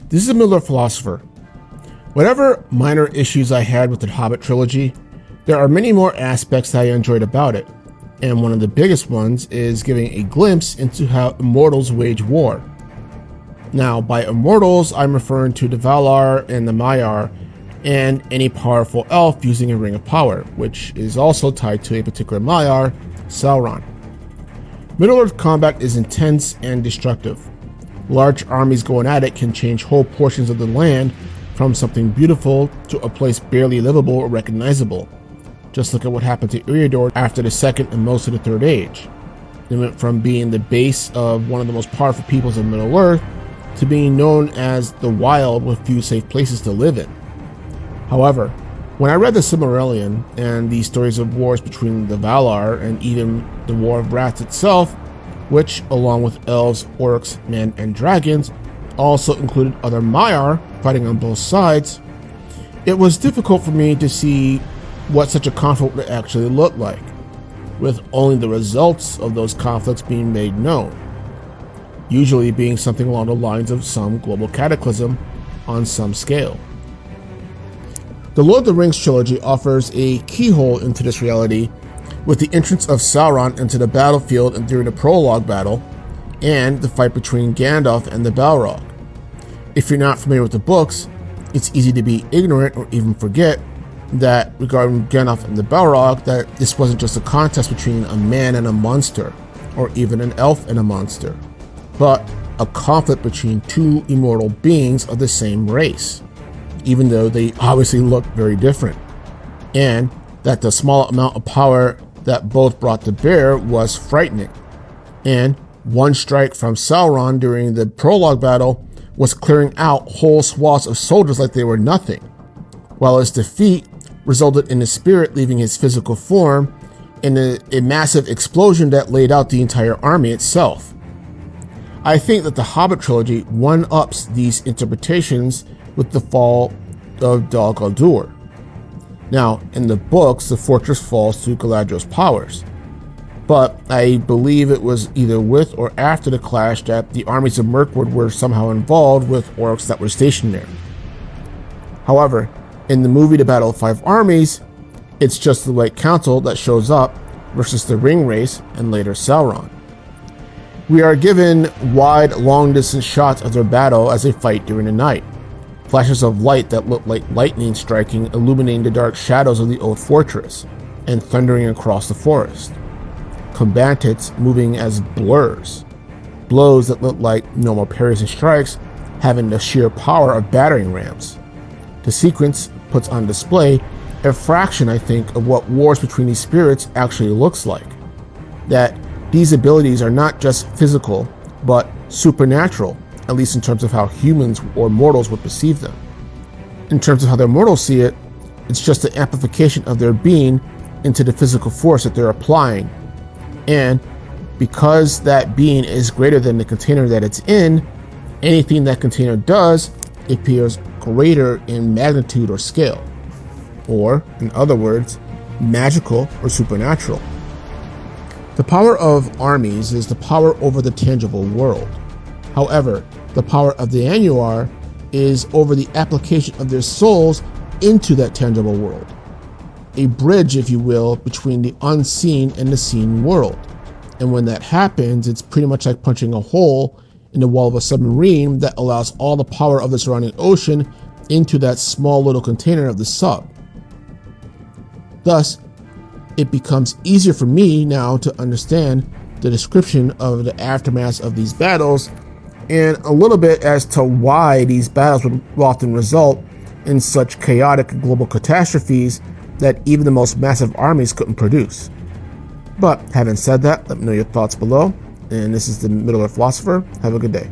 This is a Miller philosopher. Whatever minor issues I had with the Hobbit trilogy, there are many more aspects that I enjoyed about it, and one of the biggest ones is giving a glimpse into how immortals wage war. Now, by immortals, I'm referring to the Valar and the Maiar, and any powerful elf using a ring of power, which is also tied to a particular Maiar, Sauron. Middle-earth combat is intense and destructive. Large armies going at it can change whole portions of the land from something beautiful to a place barely livable or recognizable. Just look at what happened to Eriador after the Second and most of the Third Age. They went from being the base of one of the most powerful peoples of Middle-earth to being known as the Wild with few safe places to live in. However, when I read the Silmarillion and the stories of wars between the Valar and even the War of Wrath itself, which, along with elves, orcs, men, and dragons, also included other Maiar fighting on both sides, it was difficult for me to see what such a conflict would actually look like, with only the results of those conflicts being made known, usually being something along the lines of some global cataclysm on some scale. The Lord of the Rings trilogy offers a keyhole into this reality with the entrance of Sauron into the battlefield and during the prologue battle, and the fight between Gandalf and the Balrog. If you're not familiar with the books, it's easy to be ignorant or even forget that regarding Gandalf and the Balrog, that this wasn't just a contest between a man and a monster, or even an elf and a monster, but a conflict between two immortal beings of the same race, even though they obviously look very different, and that the small amount of power that both brought to bear was frightening. And one strike from Sauron during the prologue battle was clearing out whole swaths of soldiers like they were nothing, while his defeat resulted in his spirit leaving his physical form in a massive explosion that laid out the entire army itself. I think that the Hobbit trilogy one-ups these interpretations with the fall of Dol Guldur. Now, in the books, the fortress falls to Galadriel's powers, but I believe it was either with or after the clash that the armies of Mirkwood were somehow involved with orcs that were stationed there. However, in the movie The Battle of Five Armies, it's just the White Council that shows up versus the Ring Race and later Sauron. We are given wide, long-distance shots of their battle as they fight during the night. Flashes of light that look like lightning striking, illuminating the dark shadows of the old fortress, and thundering across the forest. Combatants moving as blurs. Blows that look like normal parries and strikes, having the sheer power of battering rams. The sequence puts on display a fraction, I think, of what wars between these spirits actually looks like. That these abilities are not just physical, but supernatural, at least in terms of how humans or mortals would perceive them. In terms of how their mortals see it, it's just the amplification of their being into the physical force that they're applying. And because that being is greater than the container that it's in, anything that container does appears greater in magnitude or scale. Or, in other words, magical or supernatural. The power of armies is the power over the tangible world. However, the power of the Annuar is over the application of their souls into that tangible world. A bridge, if you will, between the unseen and the seen world. And when that happens, it's pretty much like punching a hole in the wall of a submarine that allows all the power of the surrounding ocean into that small little container of the sub. Thus, it becomes easier for me now to understand the description of the aftermath of these battles, and a little bit as to why these battles would often result in such chaotic global catastrophes that even the most massive armies couldn't produce. But having said that, let me know your thoughts below, and this is the Middle-earth Philosopher. Have a good day.